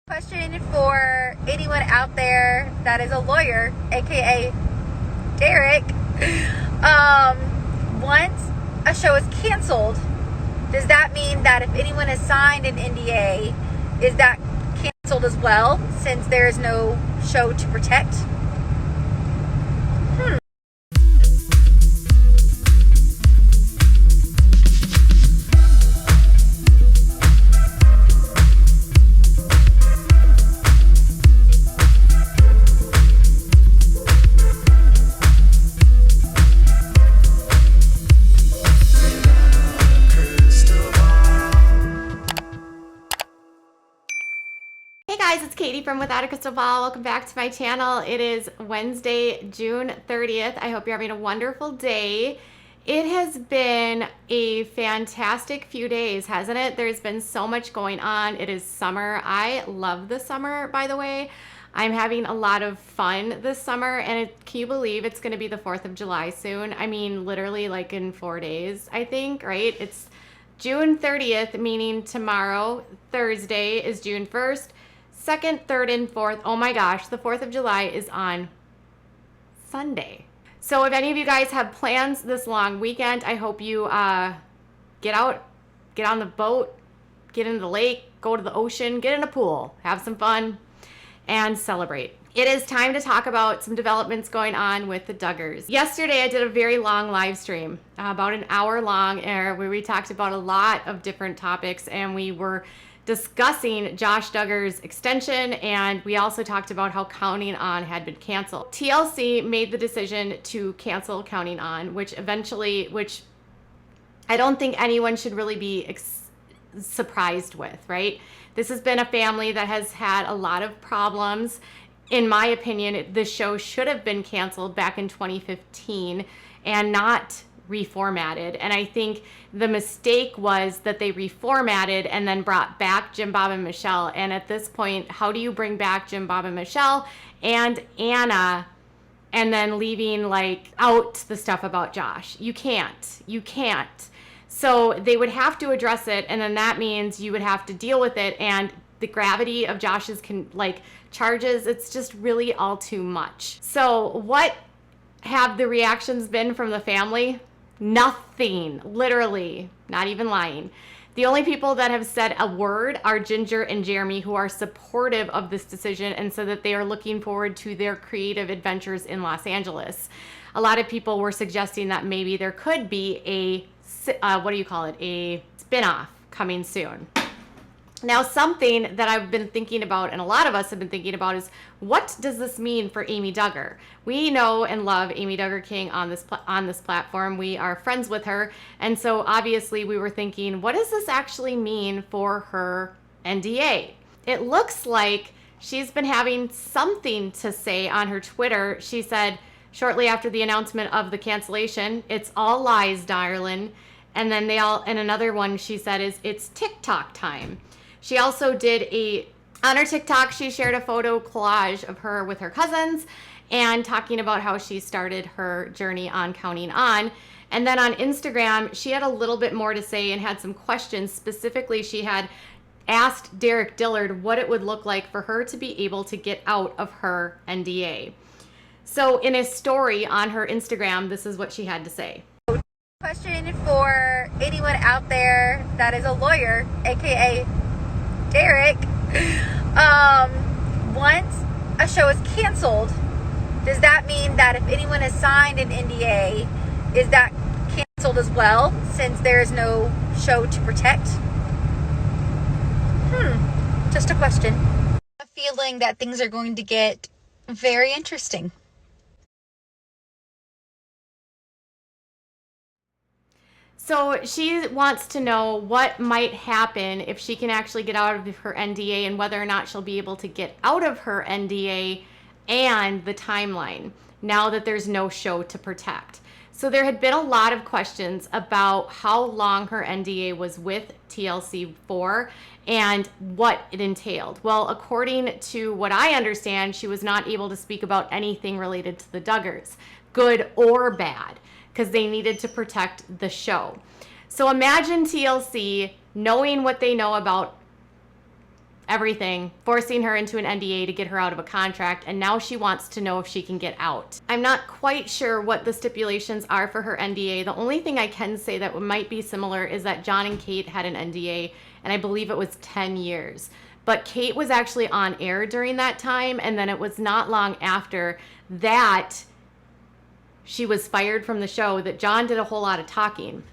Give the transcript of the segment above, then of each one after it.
Question for anyone out there that is a lawyer, aka Derek. Once a show is canceled, does that mean that if anyone has signed an NDA, is that canceled as well, since there is no show to protect? Hey guys, it's Katie from Without a Crystal Ball. Welcome back to my channel. It is Wednesday, June 30th. I hope you're having a wonderful day. It has been a fantastic few days, hasn't it? There's been so much going on. It is summer. I love the summer, by the way. I'm having a lot of fun this summer, and can you believe it's going to be the 4th of July soon? I mean, literally like in 4 days, I think, right? It's June 30th, meaning tomorrow, Thursday, is June 1st. 2nd, 3rd, and 4th. Oh my gosh, the 4th of July is on Sunday. So if any of you guys have plans this long weekend, I hope you get out, get on the boat, get into the lake, go to the ocean, get in a pool, have some fun, and celebrate. It is time to talk about some developments going on with the Duggars. Yesterday, I did a very long live stream, about an hour long, where we talked about a lot of different topics, and we were discussing Josh Duggar's extension, and we also talked about how Counting On had been canceled. TLC made the decision to cancel Counting On, which I don't think anyone should really be surprised with, right? This has been a family that has had a lot of problems. In my opinion, the show should have been canceled back in 2015 and not reformatted. And I think the mistake was that they reformatted and then brought back Jim, Bob, and Michelle. And at this point, how do you bring back Jim, Bob, and Michelle and Anna and then leaving out the stuff about Josh? You can't. So they would have to address it, and then that means you would have to deal with it, and the gravity of Josh's charges, it's just really all too much. So what have the reactions been from the family? Nothing, literally, not even lying. The only people that have said a word are Ginger and Jeremy, who are supportive of this decision and so that they are looking forward to their creative adventures in Los Angeles. A lot of people were suggesting that maybe there could be a spin-off coming soon. Now, something that I've been thinking about, and a lot of us have been thinking about, is what does this mean for Amy Duggar? We know and love Amy Duggar King on this platform. We are friends with her, and so obviously we were thinking, what does this actually mean for her NDA? It looks like she's been having something to say on her Twitter. She said shortly after the announcement of the cancellation, "It's all lies, darling." And then another one she said is, "It's TikTok time." She also did on her TikTok, she shared a photo collage of her with her cousins and talking about how she started her journey on Counting On. And then on Instagram, she had a little bit more to say and had some questions. Specifically, she had asked Derek Dillard what it would look like for her to be able to get out of her NDA. So in a story on her Instagram, this is what she had to say. Question for anyone out there that is a lawyer, aka Derek. Once a show is canceled, does that mean that if anyone has signed an NDA, is that canceled as well, since there is no show to protect? Just a question. A feeling that things are going to get very interesting. So she wants to know what might happen if she can actually get out of her NDA, and whether or not she'll be able to get out of her NDA, and the timeline now that there's no show to protect. So there had been a lot of questions about how long her NDA was with TLC for and what it entailed. Well, according to what I understand, she was not able to speak about anything related to the Duggars, good or bad, because they needed to protect the show. So imagine TLC knowing what they know about everything, forcing her into an NDA to get her out of a contract, and now she wants to know if she can get out. I'm not quite sure what the stipulations are for her NDA. The only thing I can say that might be similar is that John and Kate had an NDA, and I believe it was 10 years. But Kate was actually on air during that time, and then it was not long after that she was fired from the show that John did a whole lot of talking.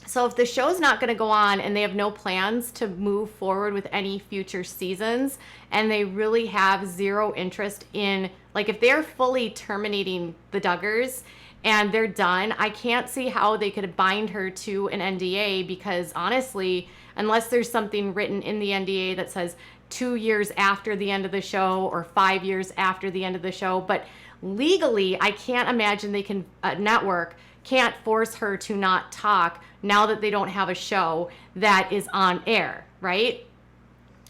So if the show's not going to go on and they have no plans to move forward with any future seasons, and they really have zero interest in, like, if they're fully terminating the Duggars and they're done, I can't see how they could bind her to an NDA, because honestly, unless there's something written in the NDA that says 2 years after the end of the show or 5 years after the end of the show, but legally, I can't imagine they can, network can't force her to not talk now that they don't have a show that is on air, right?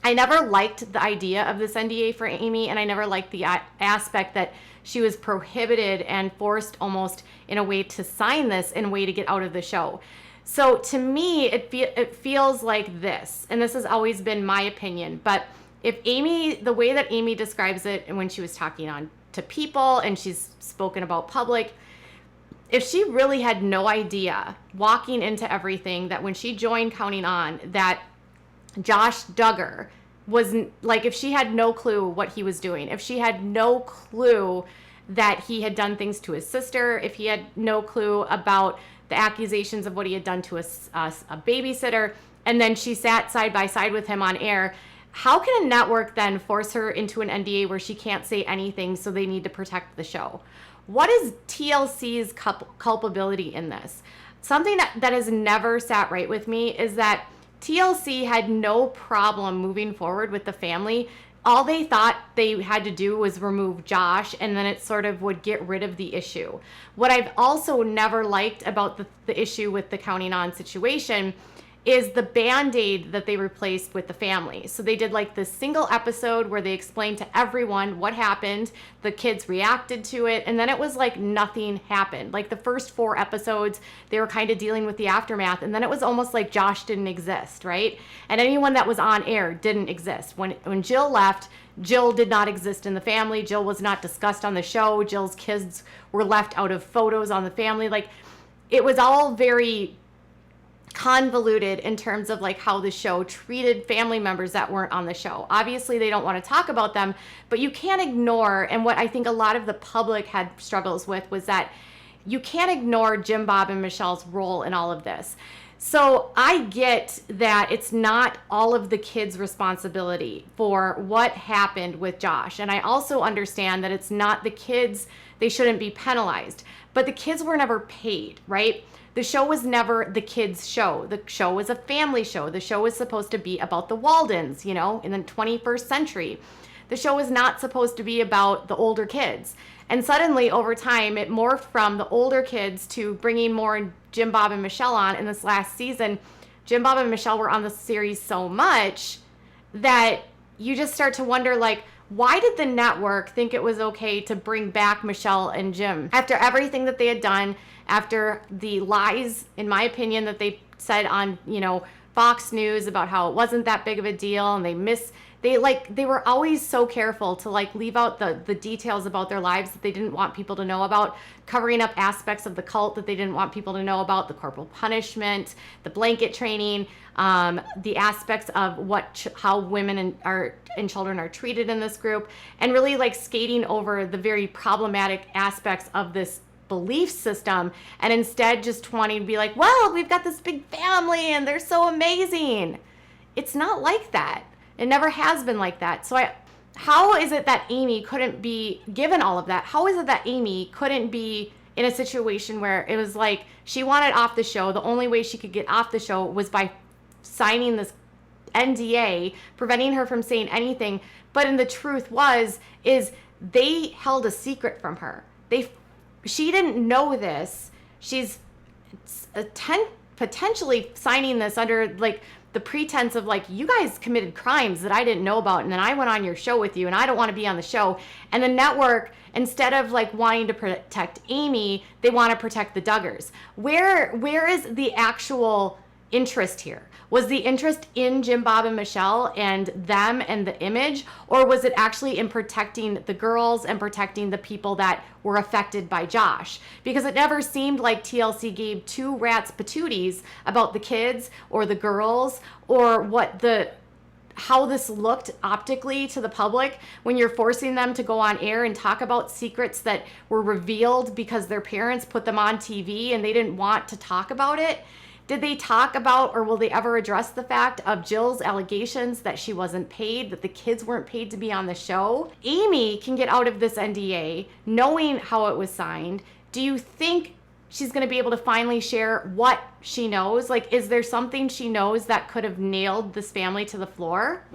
I never liked the idea of this NDA for Amy, and I never liked the aspect that she was prohibited and forced almost in a way to sign this in a way to get out of the show. So to me, it feels like this, and this has always been my opinion, but if Amy, the way that Amy describes it, and when she was talking on to people and she's spoken about public, if she really had no idea walking into everything that when she joined Counting On that Josh Duggar was, like, if she had no clue what he was doing, if she had no clue that he had done things to his sister, if he had no clue about the accusations of what he had done to a babysitter, and then she sat side by side with him on air, how can a network then force her into an NDA where she can't say anything, so they need to protect the show? What is TLC's culpability in this? Something that has never sat right with me is that TLC had no problem moving forward with the family. All they thought they had to do was remove Josh, and then it sort of would get rid of the issue. What I've also never liked about the issue with the Counting On situation is the Band-Aid that they replaced with the family. So they did like this single episode where they explained to everyone what happened, the kids reacted to it, and then it was like nothing happened. Like the first 4 episodes, they were kind of dealing with the aftermath, and then it was almost like Josh didn't exist, right? And anyone that was on air didn't exist. When Jill left, Jill did not exist in the family. Jill was not discussed on the show. Jill's kids were left out of photos on the family. Like, it was all very convoluted in terms of like how the show treated family members that weren't on the show. Obviously, they don't want to talk about them, but you can't ignore, and what I think a lot of the public had struggles with was that you can't ignore Jim Bob and Michelle's role in all of this. So I get that it's not all of the kids' responsibility for what happened with Josh. And I also understand that it's not the kids, they shouldn't be penalized. But the kids were never paid, right? The show was never the kids' show. The show was a family show. The show was supposed to be about the Waldens, you know, in the 21st century. The show was not supposed to be about the older kids. And suddenly, over time, it morphed from the older kids to bringing more Jim Bob and Michelle on. In this last season, Jim Bob and Michelle were on the series so much that you just start to wonder, like, why did the network think it was okay to bring back Michelle and Jim after everything that they had done, after the lies, in my opinion, that they said on, you know, Fox News about how it wasn't that big of a deal, and they were always so careful to like leave out the details about their lives that they didn't want people to know about, covering up aspects of the cult that they didn't want people to know about, the corporal punishment, the blanket training, the aspects of how women and children are treated in this group, and really like skating over the very problematic aspects of this belief system, and instead just wanting to be like, well, we've got this big family and they're so amazing. It's not like that. It never has been like that. So how is it that Amy couldn't be given all of that? How is it that Amy couldn't be in a situation where it was like she wanted off the show? The only way she could get off the show was by signing this NDA, preventing her from saying anything. But in the truth is they held a secret from her. She didn't know this. She's potentially signing this under like the pretense of like, you guys committed crimes that I didn't know about, and then I went on your show with you, and I don't want to be on the show. And the network, instead of like wanting to protect Amy, they want to protect the Duggars. Where is the actual interest here? Was the interest in Jim Bob and Michelle and them and the image, or was it actually in protecting the girls and protecting the people that were affected by Josh? Because it never seemed like TLC gave two rats patooties about the kids or the girls or how this looked optically to the public when you're forcing them to go on air and talk about secrets that were revealed because their parents put them on TV and they didn't want to talk about it. Did they talk about, or will they ever address the fact of Jill's allegations that she wasn't paid, that the kids weren't paid to be on the show? Amy can get out of this NDA knowing how it was signed. Do you think she's going to be able to finally share what she knows? Like, is there something she knows that could have nailed this family to the floor?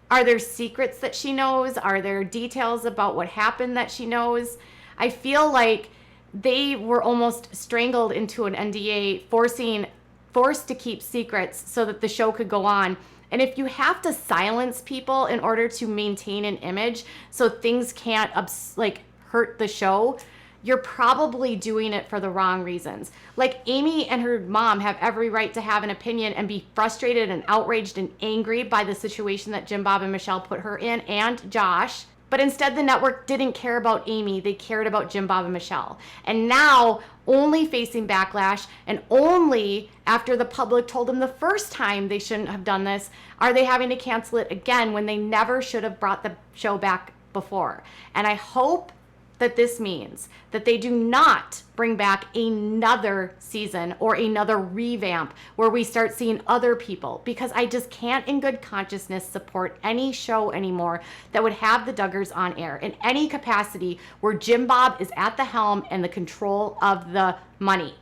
Are there secrets that she knows? Are there details about what happened that she knows? I feel like they were almost strangled into an NDA, forced to keep secrets so that the show could go on. And if you have to silence people in order to maintain an image so things can't hurt the show, you're probably doing it for the wrong reasons. Like, Amy and her mom have every right to have an opinion and be frustrated and outraged and angry by the situation that Jim Bob and Michelle put her in, and Josh. But instead, the network didn't care about Amy. They cared about Jim Bob and Michelle. And now, only facing backlash, and only after the public told them the first time they shouldn't have done this, are they having to cancel it again when they never should have brought the show back before. And I hope that this means that they do not bring back another season or another revamp where we start seeing other people, because I just can't in good consciousness support any show anymore that would have the Duggars on air in any capacity where Jim Bob is at the helm and the control of the money,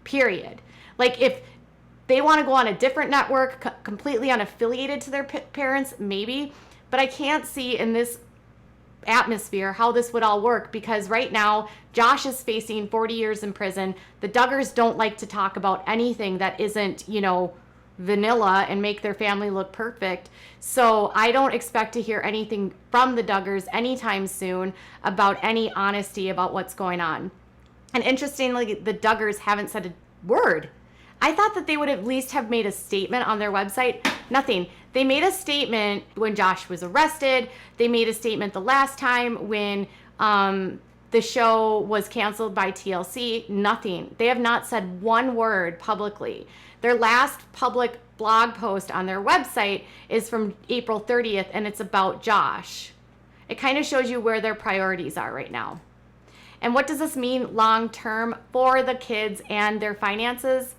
period. Like, if they want to go on a different network, completely unaffiliated to their parents, maybe, but I can't see in this atmosphere how this would all work, because right now Josh is facing 40 years in prison. The Duggars don't like to talk about anything that isn't, vanilla and make their family look perfect. So I don't expect to hear anything from the Duggars anytime soon about any honesty about what's going on. And interestingly, the Duggars haven't said a word. I thought that they would at least have made a statement on their website. Nothing. They made a statement when Josh was arrested. They made a statement the last time when the show was canceled by TLC. Nothing. They have not said one word publicly. Their last public blog post on their website is from April 30th, and it's about Josh. It kind of shows you where their priorities are right now. And what does this mean long term for the kids and their finances?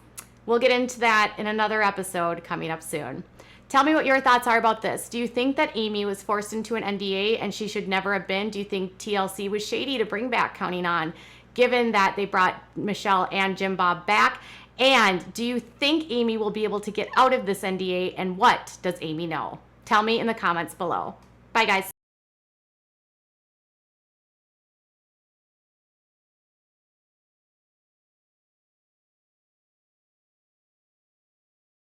We'll get into that in another episode coming up soon. Tell me what your thoughts are about this. Do you think that Amy was forced into an NDA and she should never have been? Do you think TLC was shady to bring back Counting On, given that they brought Michelle and Jim Bob back? And do you think Amy will be able to get out of this NDA? And what does Amy know? Tell me in the comments below. Bye, guys.